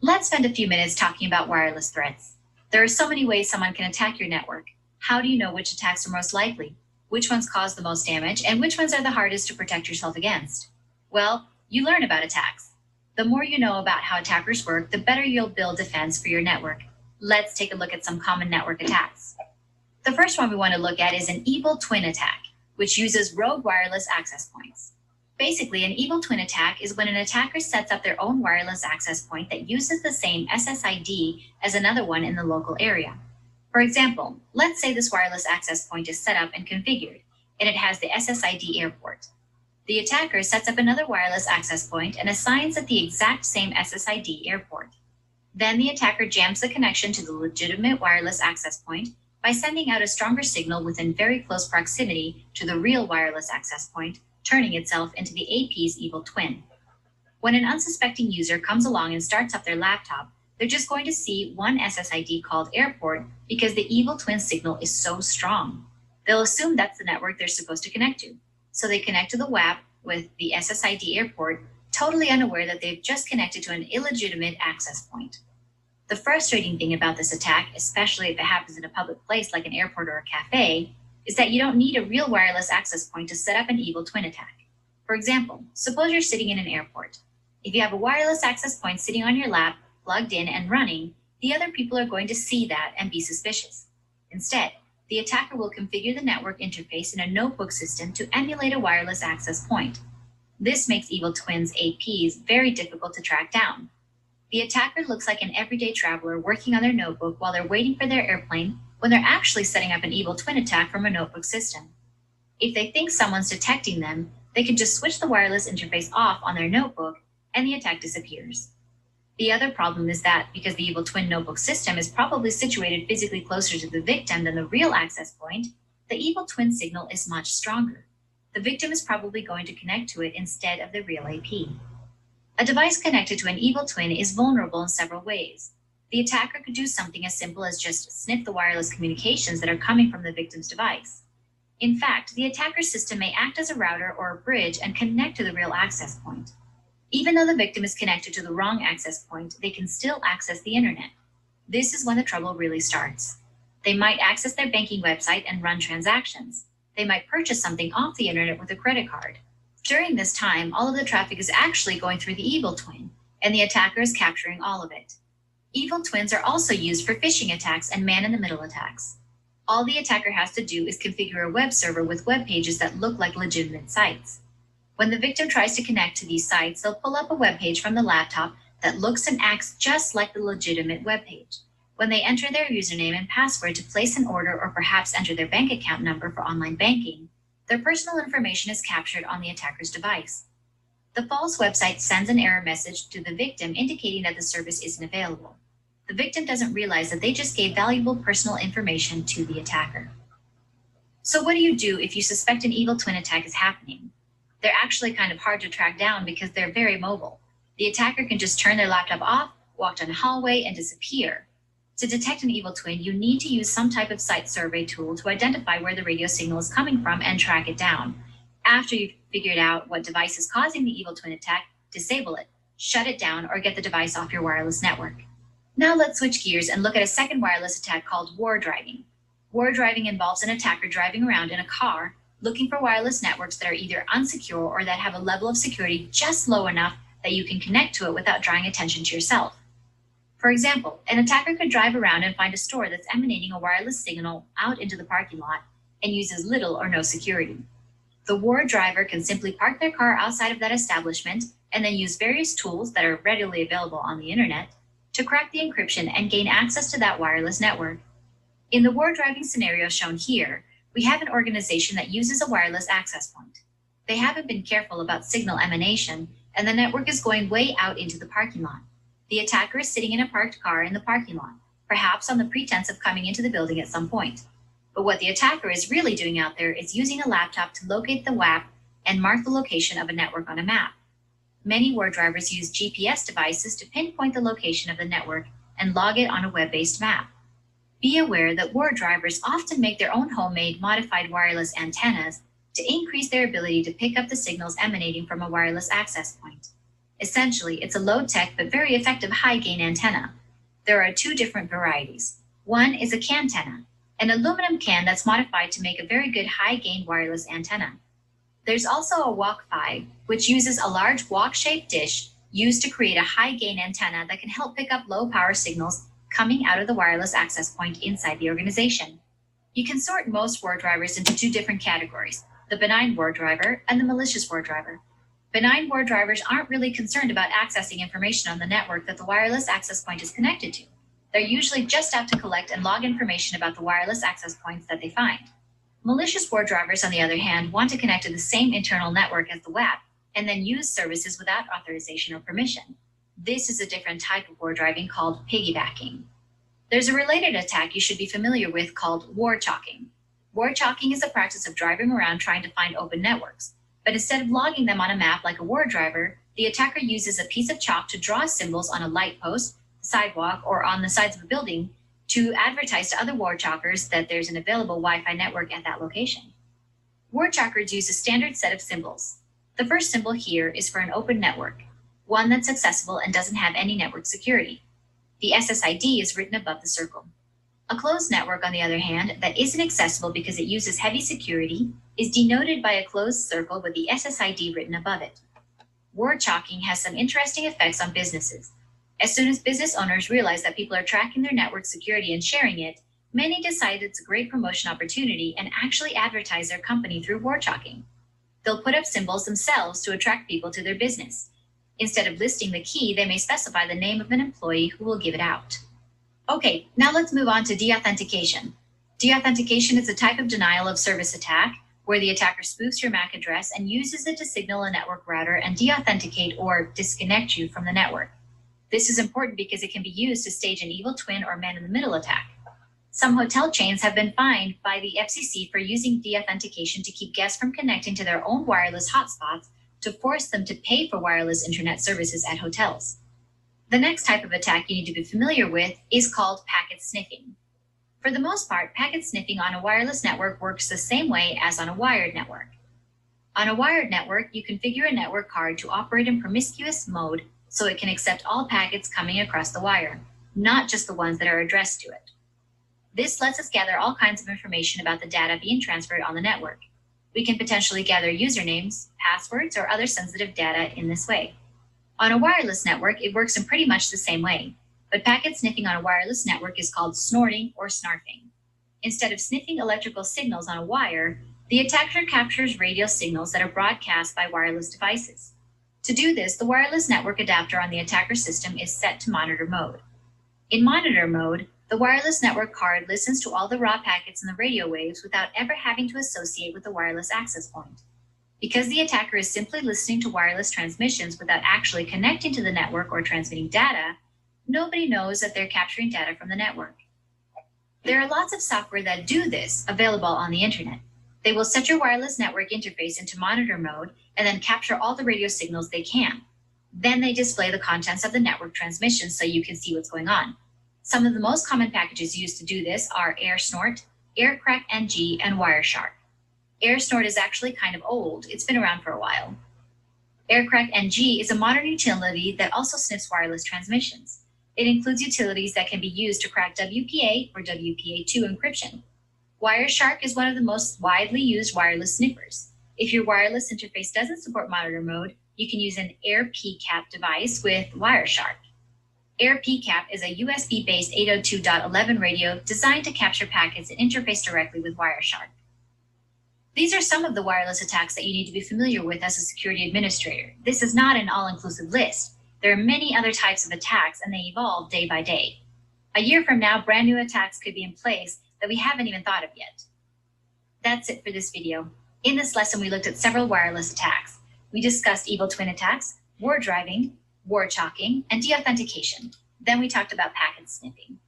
Let's spend a few minutes talking about wireless threats. There are so many ways someone can attack your network. How do you know which attacks are most likely? Which ones cause the most damage, and which ones are the hardest to protect yourself against? Well, you learn about attacks. The more you know about how attackers work, the better you'll build defense for your network. Let's take a look at some common network attacks. The first one we want to look at is an evil twin attack, which uses rogue wireless access points. Basically, an evil twin attack is when an attacker sets up their own wireless access point that uses the same SSID as another one in the local area. For example, let's say this wireless access point is set up and configured, and it has the SSID airport. The attacker sets up another wireless access point and assigns it the exact same SSID airport. Then the attacker jams the connection to the legitimate wireless access point by sending out a stronger signal within very close proximity to the real wireless access point, turning itself into the AP's evil twin. When an unsuspecting user comes along and starts up their laptop, they're just going to see one SSID called airport because the evil twin signal is so strong. They'll assume that's the network they're supposed to connect to. So they connect to the WAP with the SSID airport, totally unaware that they've just connected to an illegitimate access point. The frustrating thing about this attack, especially if it happens in a public place like an airport or a cafe, is that you don't need a real wireless access point to set up an evil twin attack. For example, suppose you're sitting in an airport. If you have a wireless access point sitting on your lap, plugged in and running, the other people are going to see that and be suspicious. Instead, the attacker will configure the network interface in a notebook system to emulate a wireless access point. This makes evil twins APs very difficult to track down. The attacker looks like an everyday traveler working on their notebook while they're waiting for their airplane when they're actually setting up an evil twin attack from a notebook system. If they think someone's detecting them, they can just switch the wireless interface off on their notebook and the attack disappears. The other problem is that because the evil twin notebook system is probably situated physically closer to the victim than the real access point, the evil twin signal is much stronger. The victim is probably going to connect to it instead of the real AP. A device connected to an evil twin is vulnerable in several ways. The attacker could do something as simple as just sniff the wireless communications that are coming from the victim's device. In fact, the attacker's system may act as a router or a bridge and connect to the real access point. Even though the victim is connected to the wrong access point, they can still access the internet. This is when the trouble really starts. They might access their banking website and run transactions. They might purchase something off the internet with a credit card. During this time, all of the traffic is actually going through the evil twin, and the attacker is capturing all of it. Evil twins are also used for phishing attacks and man-in-the-middle attacks. All the attacker has to do is configure a web server with web pages that look like legitimate sites. When the victim tries to connect to these sites, they'll pull up a web page from the laptop that looks and acts just like the legitimate web page. When they enter their username and password to place an order or perhaps enter their bank account number for online banking, their personal information is captured on the attacker's device. The false website sends an error message to the victim indicating that the service isn't available. The victim doesn't realize that they just gave valuable personal information to the attacker. So what do you do if you suspect an evil twin attack is happening? They're actually kind of hard to track down because they're very mobile. The attacker can just turn their laptop off, walk down a hallway, and disappear. To detect an evil twin, you need to use some type of site survey tool to identify where the radio signal is coming from and track it down. After you've figured out what device is causing the evil twin attack, disable it, shut it down, or get the device off your wireless network. Now let's switch gears and look at a second wireless attack called war driving. War driving involves an attacker driving around in a car looking for wireless networks that are either unsecure or that have a level of security just low enough that you can connect to it without drawing attention to yourself. For example, an attacker could drive around and find a store that's emanating a wireless signal out into the parking lot and uses little or no security. The war driver can simply park their car outside of that establishment and then use various tools that are readily available on the internet to crack the encryption and gain access to that wireless network. In the war driving scenario shown here, we have an organization that uses a wireless access point. They haven't been careful about signal emanation, and the network is going way out into the parking lot. The attacker is sitting in a parked car in the parking lot, perhaps on the pretense of coming into the building at some point. But what the attacker is really doing out there is using a laptop to locate the WAP and mark the location of a network on a map. Many war drivers use GPS devices to pinpoint the location of the network and log it on a web-based map. Be aware that war drivers often make their own homemade modified wireless antennas to increase their ability to pick up the signals emanating from a wireless access point. Essentially, it's a low-tech but very effective high-gain antenna. There are two different varieties. One is a cantenna, an aluminum can that's modified to make a very good high-gain wireless antenna. There's also a walk-fi, which uses a large walk-shaped dish used to create a high-gain antenna that can help pick up low-power signals coming out of the wireless access point inside the organization. You can sort most war drivers into two different categories, the benign war driver and the malicious war driver. Benign war drivers aren't really concerned about accessing information on the network that the wireless access point is connected to. They're usually just out to collect and log information about the wireless access points that they find. Malicious war drivers, on the other hand, want to connect to the same internal network as the WAP and then use services without authorization or permission. This is a different type of war driving called piggybacking. There's a related attack you should be familiar with called war chalking. War chalking is the practice of driving around trying to find open networks. But instead of logging them on a map like a war driver, the attacker uses a piece of chalk to draw symbols on a light post, sidewalk, or on the sides of a building to advertise to other war chalkers that there's an available Wi-Fi network at that location. War chalkers use a standard set of symbols. The first symbol here is for an open network, one that's accessible and doesn't have any network security. The SSID is written above the circle. A closed network, on the other hand, that isn't accessible because it uses heavy security is denoted by a closed circle with the SSID written above it. War chalking has some interesting effects on businesses. As soon as business owners realize that people are tracking their network security and sharing it, many decide it's a great promotion opportunity and actually advertise their company through war chalking. They'll put up symbols themselves to attract people to their business. Instead of listing the key, they may specify the name of an employee who will give it out. Okay, now let's move on to deauthentication. Deauthentication is a type of denial of service attack where the attacker spoofs your MAC address and uses it to signal a network router and deauthenticate or disconnect you from the network. This is important because it can be used to stage an evil twin or man-in-the-middle attack. Some hotel chains have been fined by the FCC for using deauthentication to keep guests from connecting to their own wireless hotspots to force them to pay for wireless internet services at hotels. The next type of attack you need to be familiar with is called packet sniffing. For the most part, packet sniffing on a wireless network works the same way as on a wired network. On a wired network, you configure a network card to operate in promiscuous mode so it can accept all packets coming across the wire, not just the ones that are addressed to it. This lets us gather all kinds of information about the data being transferred on the network. We can potentially gather usernames, passwords, or other sensitive data in this way. On a wireless network, it works in pretty much the same way, but packet sniffing on a wireless network is called snorting or snarfing. Instead of sniffing electrical signals on a wire, the attacker captures radio signals that are broadcast by wireless devices. To do this, the wireless network adapter on the attacker system is set to monitor mode. In monitor mode, the wireless network card listens to all the raw packets in the radio waves without ever having to associate with the wireless access point. Because the attacker is simply listening to wireless transmissions without actually connecting to the network or transmitting data, nobody knows that they're capturing data from the network. There are lots of software that do this available on the internet. They will set your wireless network interface into monitor mode and then capture all the radio signals they can. Then they display the contents of the network transmission so you can see what's going on. Some of the most common packages used to do this are AirSnort, AirCrackNG, and Wireshark. AirSnort is actually kind of old. It's been around for a while. AirCrackNG is a modern utility that also sniffs wireless transmissions. It includes utilities that can be used to crack WPA or WPA2 encryption. Wireshark is one of the most widely used wireless sniffers. If your wireless interface doesn't support monitor mode, you can use an AirPCAP device with Wireshark. AirPCAP is a USB-based 802.11 radio designed to capture packets and interface directly with Wireshark. These are some of the wireless attacks that you need to be familiar with as a security administrator. This is not an all-inclusive list. There are many other types of attacks, and they evolve day by day. A year from now, brand new attacks could be in place that we haven't even thought of yet. That's it for this video. In this lesson, we looked at several wireless attacks. We discussed evil twin attacks, war driving, war chalking, and deauthentication. Then we talked about packet sniffing.